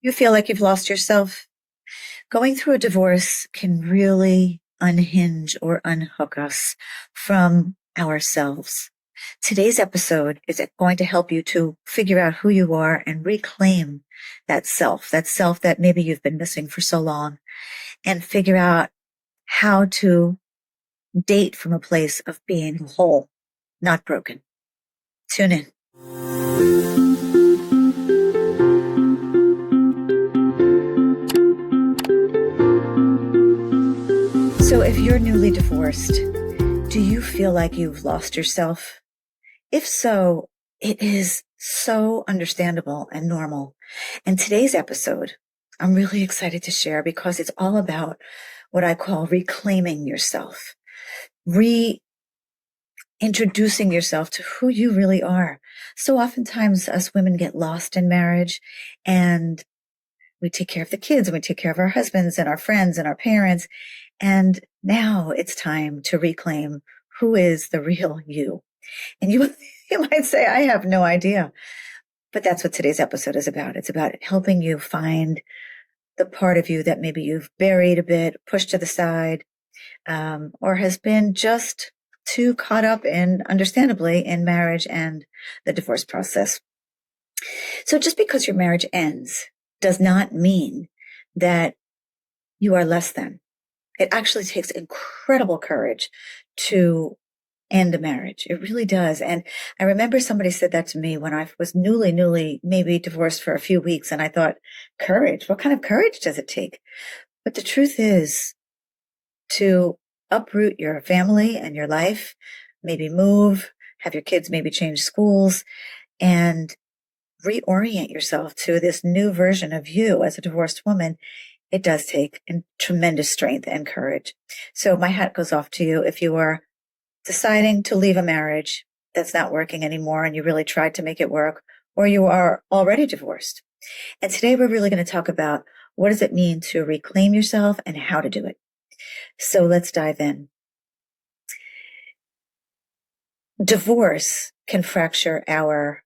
You feel like you've lost yourself? Going through a divorce can really unhinge or unhook us from ourselves. Today's episode is going to help you to figure out who you are and reclaim that self that maybe you've been missing for so long, and figure out how to date from a place of being whole, not broken. Tune in. So if you're newly divorced, do you feel like you've lost yourself? If so, it is so understandable and normal. And today's episode, I'm really excited to share because it's all about what I call reclaiming yourself, reintroducing yourself to who you really are. So oftentimes us women get lost in marriage, and we take care of the kids and we take care of our husbands and our friends and our parents. And now it's time to reclaim who is the real you. And you might say, I have no idea. But that's what today's episode is about. It's about helping you find the part of you that maybe you've buried a bit, pushed to the side, or has been just too caught up in, understandably, in marriage and the divorce process. So just because your marriage ends does not mean that you are less than. It actually takes incredible courage to end a marriage. It really does. And I remember somebody said that to me when I was newly, maybe divorced for a few weeks. And I thought, courage? What kind of courage does it take? But the truth is to uproot your family and your life, maybe move, have your kids maybe change schools, and reorient yourself to this new version of you as a divorced woman. It does take tremendous strength and courage. So my hat goes off to you if you are deciding to leave a marriage that's not working anymore and you really tried to make it work, or you are already divorced. And today we're really going to talk about what does it mean to reclaim yourself and how to do it. So let's dive in. Divorce can fracture our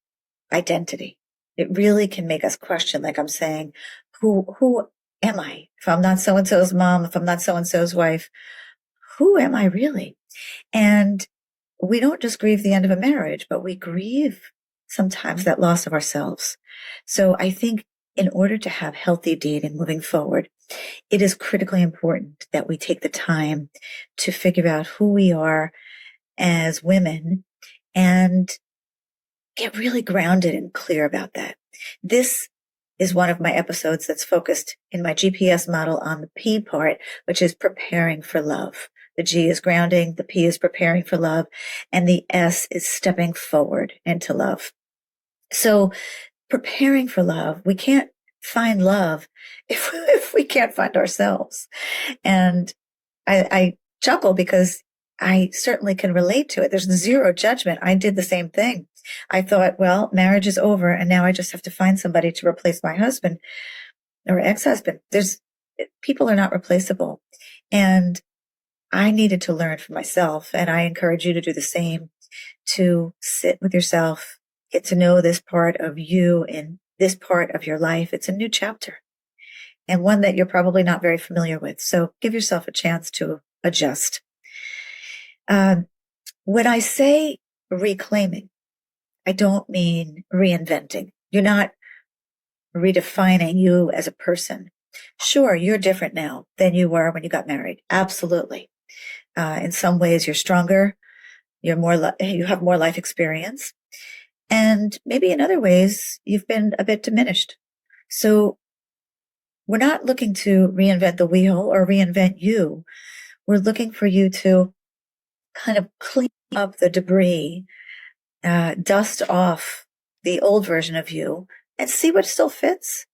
identity. It really can make us question, like I'm saying, who am I? If I'm not so-and-so's mom, if I'm not so-and-so's wife, who am I really? And we don't just grieve the end of a marriage, but we grieve sometimes that loss of ourselves. So I think in order to have healthy dating moving forward, it is critically important that we take the time to figure out who we are as women and get really grounded and clear about that. This is one of my episodes that's focused in my GPS model on the P part, which is preparing for love. The G is grounding, the P is preparing for love, and the S is stepping forward into love. So preparing for love, we can't find love if we can't find ourselves. And I chuckle because I certainly can relate to it. There's zero judgment. I did the same thing. I thought, well, marriage is over and now I just have to find somebody to replace my husband or ex-husband. People are not replaceable. And I needed to learn for myself, and I encourage you to do the same, to sit with yourself, get to know this part of you and this part of your life. It's a new chapter and one that you're probably not very familiar with. So give yourself a chance to adjust. When I say reclaiming, I don't mean reinventing. You're not redefining you as a person. Sure, you're different now than you were when you got married. Absolutely. In some ways, you're stronger. You have more life experience. And maybe in other ways, you've been a bit diminished. So we're not looking to reinvent the wheel or reinvent you. We're looking for you to kind of clean up the debris, dust off the old version of you and see what still fits.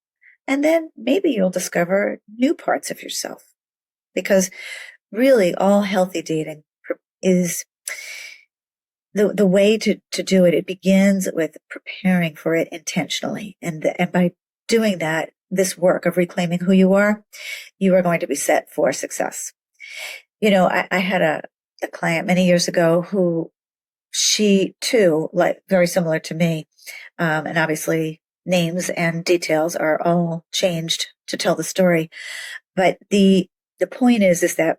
And then maybe you'll discover new parts of yourself, because really all healthy dating is the way to do it. It begins with preparing for it intentionally. And by doing that, this work of reclaiming who you are going to be set for success. You know, I had a client many years ago who she too, like very similar to me, and obviously names and details are all changed to tell the story. But the point is that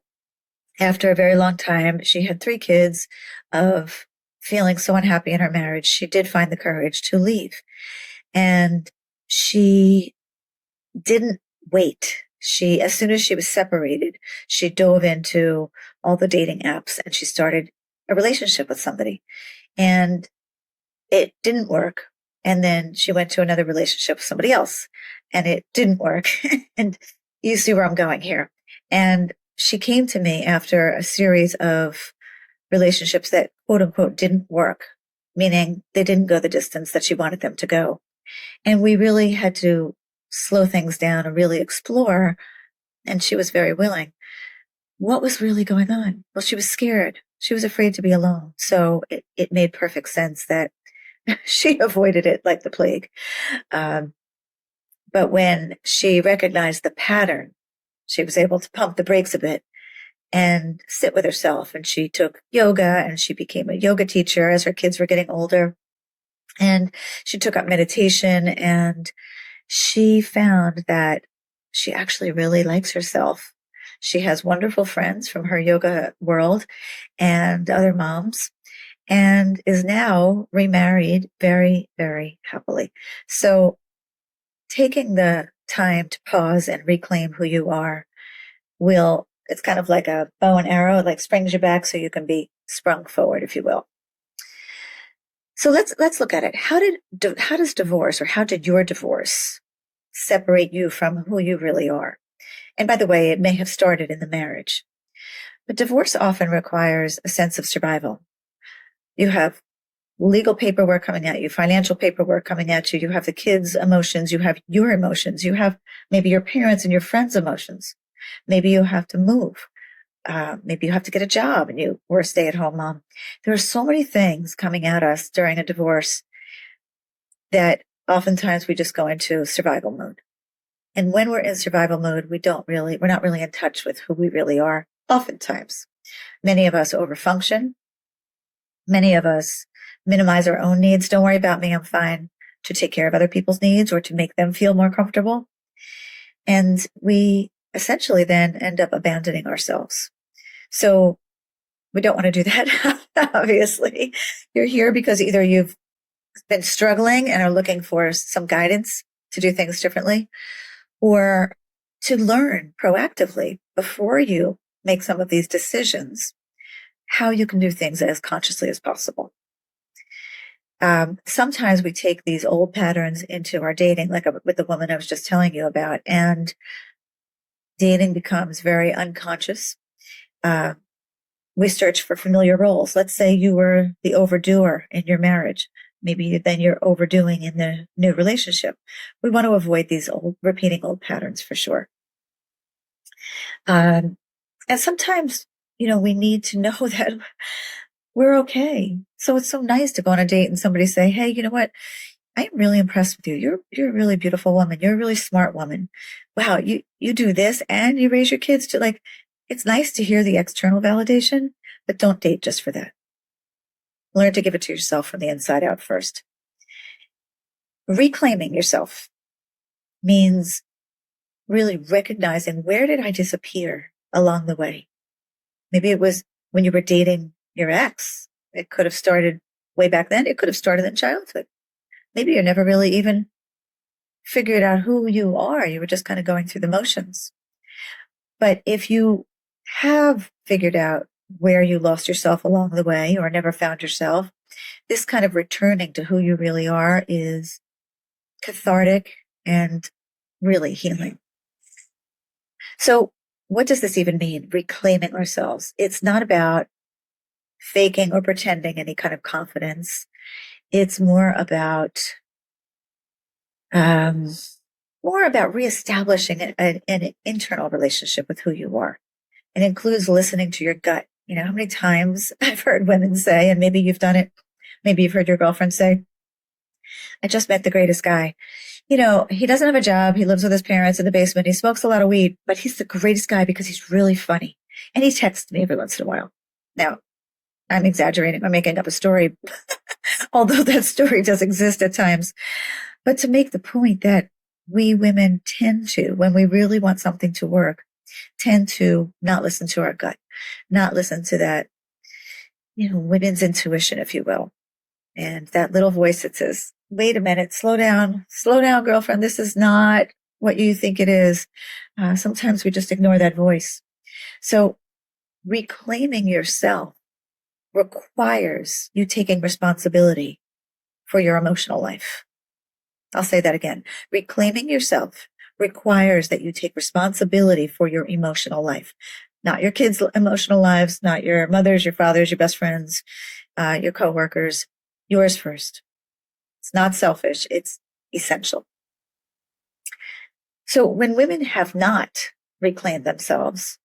after a very long time, she had 3 kids of feeling so unhappy in her marriage, she did find the courage to leave. And she didn't wait. As soon as she was separated, she dove into all the dating apps and she started a relationship with somebody. And it didn't work. And then she went to another relationship with somebody else and it didn't work. And you see where I'm going here. And she came to me after a series of relationships that quote unquote didn't work, meaning they didn't go the distance that she wanted them to go. And we really had to slow things down and really explore. And she was very willing. What was really going on? Well, she was scared. She was afraid to be alone. So it made perfect sense that she avoided it like the plague. But when she recognized the pattern, she was able to pump the brakes a bit and sit with herself. And she took yoga and she became a yoga teacher as her kids were getting older. And she took up meditation and she found that she actually really likes herself. She has wonderful friends from her yoga world and other moms and is now remarried very, very happily. So taking the time to pause and reclaim who you are it's kind of like a bow and arrow. It like springs you back so you can be sprung forward, if you will. So let's look at it. How does divorce, or how did your divorce separate you from who you really are? And by the way, it may have started in the marriage, but divorce often requires a sense of survival. You have legal paperwork coming at you, financial paperwork coming at you. You have the kids' emotions. You have your emotions. You have maybe your parents and your friends' emotions. Maybe you have to move. Maybe you have to get a job and you were a stay-at-home mom. There are so many things coming at us during a divorce that oftentimes we just go into survival mode. And when we're in survival mode, we're not really in touch with who we really are. Oftentimes, many of us overfunction. Many of us minimize our own needs. Don't worry about me. I'm fine, to take care of other people's needs or to make them feel more comfortable. And we essentially then end up abandoning ourselves. So we don't want to do that. Obviously, you're here because either you've been struggling and are looking for some guidance to do things differently, or to learn proactively before you make some of these decisions, how you can do things as consciously as possible. Sometimes we take these old patterns into our dating, like with the woman I was just telling you about, and dating becomes very unconscious. We search for familiar roles. Let's say you were the overdoer in your marriage. Maybe then you're overdoing in the new relationship. We want to avoid these repeating old patterns for sure. And sometimes, we need to know that we're okay. So it's so nice to go on a date and somebody say, hey, you know what? I'm really impressed with you. You're a really beautiful woman. You're a really smart woman. Wow. You do this and you raise your kids to it's nice to hear the external validation, but don't date just for that. Learn to give it to yourself from the inside out first. Reclaiming yourself means really recognizing, where did I disappear along the way? Maybe it was when you were dating your ex. It could have started way back then. It could have started in childhood. Maybe you never really even figured out who you are. You were just kind of going through the motions. But if you have figured out where you lost yourself along the way or never found yourself, this kind of returning to who you really are is cathartic and really healing. So what does this even mean? Reclaiming ourselves. It's not about faking or pretending any kind of confidence. It's more about reestablishing an internal relationship with who you are. It includes listening to your gut. How many times I've heard women say, and maybe you've done it, maybe you've heard your girlfriend say, I just met the greatest guy. He doesn't have a job. He lives with his parents in the basement. He smokes a lot of weed, but he's the greatest guy because he's really funny. And he texts me every once in a while. Now, I'm exaggerating. I'm making up a story, although that story does exist at times. But to make the point that we women tend to, when we really want something to work, tend to not listen to our gut, not listen to that, women's intuition, if you will. And that little voice that says, wait a minute, slow down, girlfriend. This is not what you think it is. Sometimes we just ignore that voice. So reclaiming yourself requires you taking responsibility for your emotional life. I'll say that again. Reclaiming yourself requires that you take responsibility for your emotional life, not your kids' emotional lives, not your mother's, your father's, your best friends, your coworkers, yours first. It's not selfish. It's essential. So when women have not reclaimed themselves,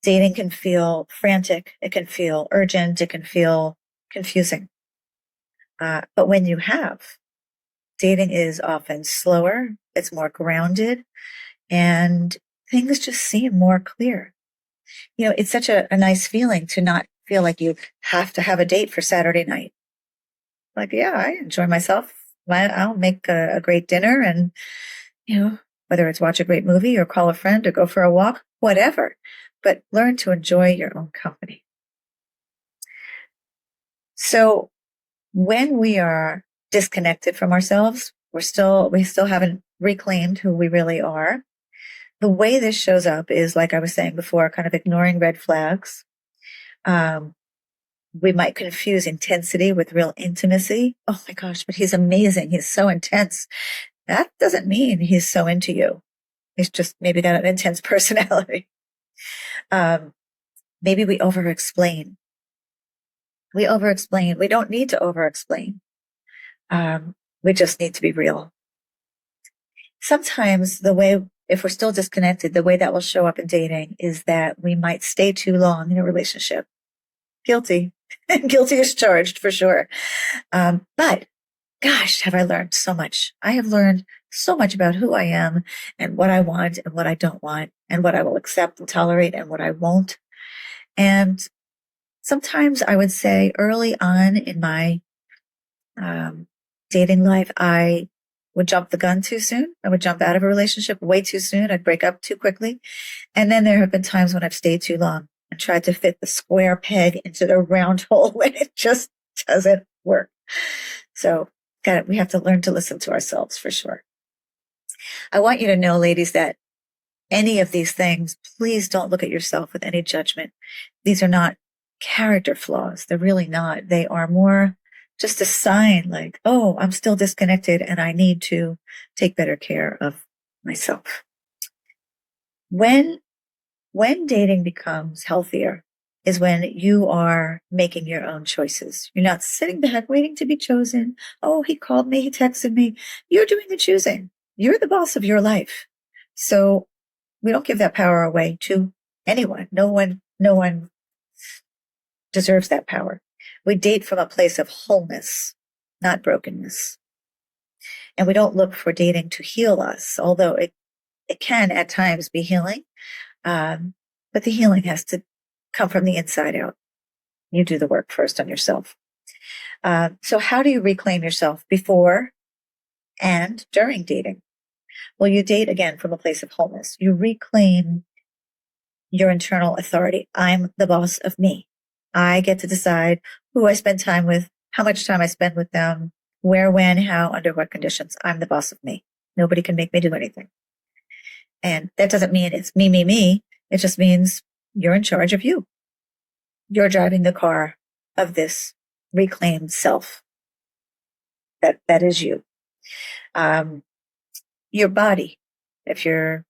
dating can feel frantic. It can feel urgent. It can feel confusing. But when you have, dating is often slower. It's more grounded, and things just seem more clear. It's such a nice feeling to not feel like you have to have a date for Saturday night. Like, yeah, I enjoy myself. I'll make a great dinner, and, whether it's watch a great movie or call a friend or go for a walk, whatever, but learn to enjoy your own company. So when we are disconnected from ourselves, we still haven't reclaimed who we really are. The way this shows up is, like I was saying before, kind of ignoring red flags. We might confuse intensity with real intimacy. Oh my gosh, but he's amazing. He's so intense. That doesn't mean he's so into you. He's just maybe got an intense personality. Maybe we over-explain. We don't need to over-explain. We just need to be real. Sometimes if we're still disconnected, the way that will show up in dating is that we might stay too long in a relationship. Guilty. Guilty as charged, for sure. But gosh, have I learned so much. I have learned so much about who I am and what I want and what I don't want and what I will accept and tolerate and what I won't. And sometimes I would say early on in my dating life, I would jump the gun too soon. I would jump out of a relationship way too soon. I'd break up too quickly. And then there have been times when I've stayed too long and tried to fit the square peg into the round hole when it just doesn't work. So we have to learn to listen to ourselves, for sure. I want you to know, ladies, that any of these things, please don't look at yourself with any judgment. These are not character flaws. They're really not. They are more just a sign like, oh, I'm still disconnected and I need to take better care of myself. When dating becomes healthier is when you are making your own choices. You're not sitting back waiting to be chosen. Oh, he called me, he texted me. You're doing the choosing. You're the boss of your life. So we don't give that power away to anyone. No one deserves that power. We date from a place of wholeness, not brokenness. And we don't look for dating to heal us, although it can at times be healing. But the healing has to come from the inside out. You do the work first on yourself. So how do you reclaim yourself before and during dating? Well, you date again from a place of wholeness. You reclaim your internal authority. I'm the boss of me. I get to decide who I spend time with, how much time I spend with them, where, when, how, under what conditions. I'm the boss of me. Nobody can make me do anything. And that doesn't mean it's me, me, me. It just means you're in charge of you. You're driving the car of this reclaimed self. That is you. Your body, if you're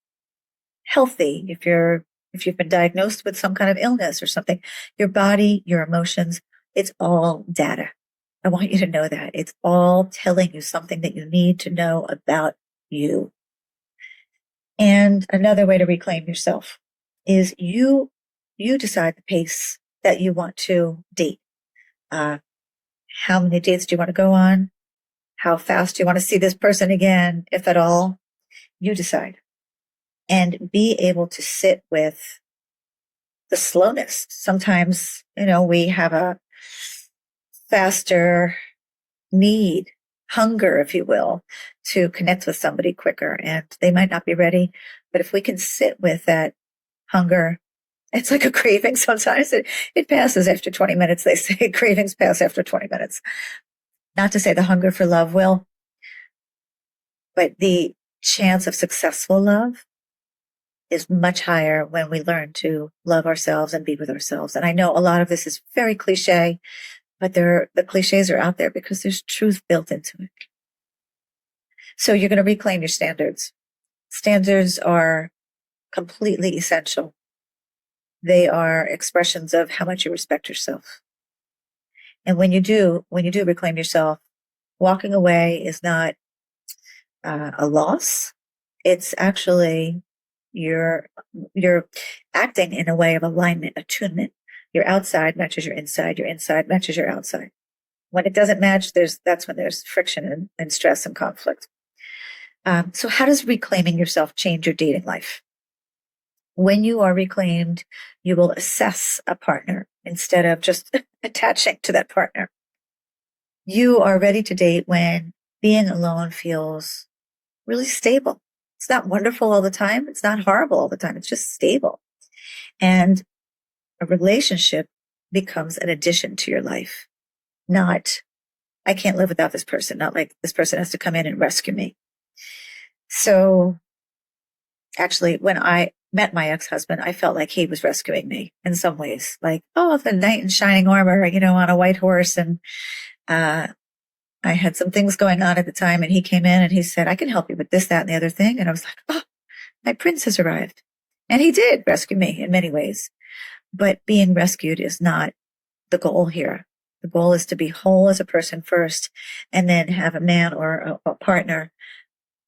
healthy, if you've been diagnosed with some kind of illness or something, your body, your emotions, it's all data. I want you to know that. It's all telling you something that you need to know about you. And another way to reclaim yourself is you decide the pace that you want to date. How many dates do you want to go on? How fast do you want to see this person again, if at all? You decide. And be able to sit with the slowness. Sometimes, we have a faster need, hunger, if you will, to connect with somebody quicker, and they might not be ready. But if we can sit with that hunger, it's like a craving. Sometimes it passes after 20 minutes. They say cravings pass after 20 minutes. Not to say the hunger for love will, but the chance of successful love is much higher when we learn to love ourselves and be with ourselves. And I know a lot of this is very cliche, but the cliches are out there because there's truth built into it. So you're going to reclaim your standards. Standards are completely essential. They are expressions of how much you respect yourself. And when you do reclaim yourself, walking away is not a loss. It's actually you're acting in a way of alignment, attunement. Your outside matches your inside matches your outside. When it doesn't match, that's when there's friction and stress and conflict. So how does reclaiming yourself change your dating life? When you are reclaimed, you will assess a partner instead of just attaching to that partner. You are ready to date when being alone feels really stable. It's not wonderful all the time. It's not horrible all the time. It's just stable. And a relationship becomes an addition to your life. Not, I can't live without this person. Not like this person has to come in and rescue me. So actually, when I met my ex-husband, I felt like he was rescuing me in some ways. Like, oh, the knight in shining armor, on a white horse. And I had some things going on at the time, and he came in and he said, I can help you with this, that, and the other thing. And I was like, oh, my prince has arrived. And he did rescue me in many ways. But being rescued is not the goal here. The goal is to be whole as a person first, and then have a man or a partner,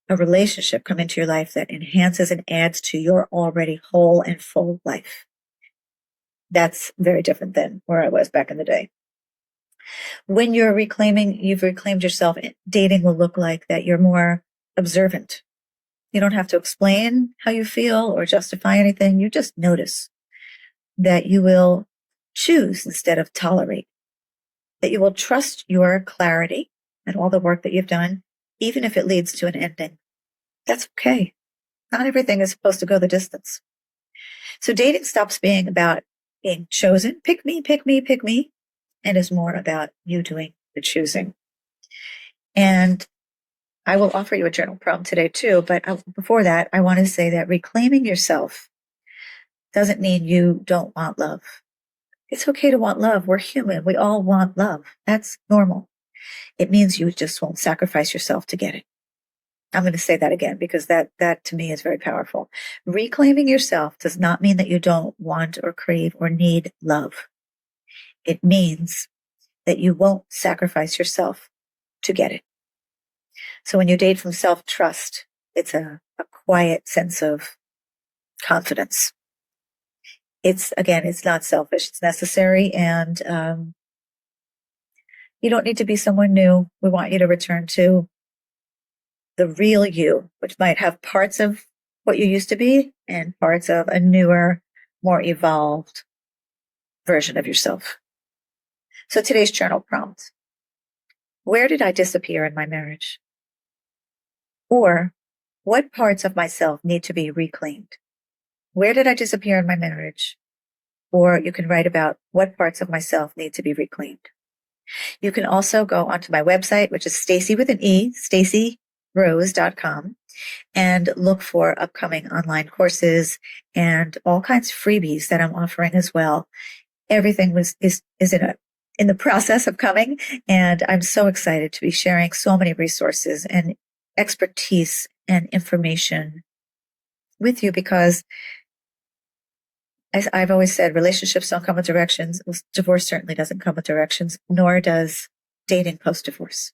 a relationship come into your life that enhances and adds to your already whole and full life. That's very different than where I was back in the day. When you've reclaimed yourself, dating will look like that you're more observant. You don't have to explain how you feel or justify anything. You just notice that you will choose instead of tolerate, that you will trust your clarity and all the work that you've done, even if it leads to an ending. That's okay. Not everything is supposed to go the distance. So dating stops being about being chosen. Pick me, pick me, pick me. And is more about you doing the choosing. And I will offer you a journal prompt today too. But before that, I want to say that reclaiming yourself doesn't mean you don't want love. It's okay to want love. We're human. We all want love. That's normal. It means you just won't sacrifice yourself to get it. I'm going to say that again because that to me is very powerful. Reclaiming yourself does not mean that you don't want or crave or need love. It means that you won't sacrifice yourself to get it. So when you date from self-trust, it's a quiet sense of confidence. It's not selfish. It's necessary. And you don't need to be someone new. We want you to return to the real you, which might have parts of what you used to be and parts of a newer, more evolved version of yourself. So today's journal prompt: where did I disappear in my marriage? Or what parts of myself need to be reclaimed? Where did I disappear in my marriage? Or you can write about what parts of myself need to be reclaimed. You can also go onto my website, which is Stacy with an E, stacyrose.com, and look for upcoming online courses and all kinds of freebies that I'm offering as well. Everything is in the process of coming, and I'm so excited to be sharing so many resources and expertise and information with you because, as I've always said, relationships don't come with directions. Divorce certainly doesn't come with directions, nor does dating post-divorce.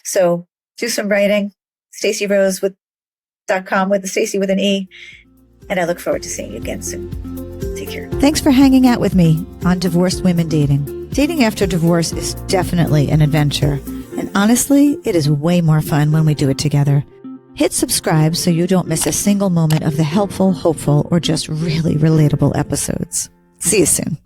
So do some writing, stacyrose.com with the Stacy with an E, and I look forward to seeing you again soon. Take care. Thanks for hanging out with me on Divorced Women Dating. Dating after divorce is definitely an adventure, and honestly, it is way more fun when we do it together. Hit subscribe so you don't miss a single moment of the helpful, hopeful, or just really relatable episodes. See you soon.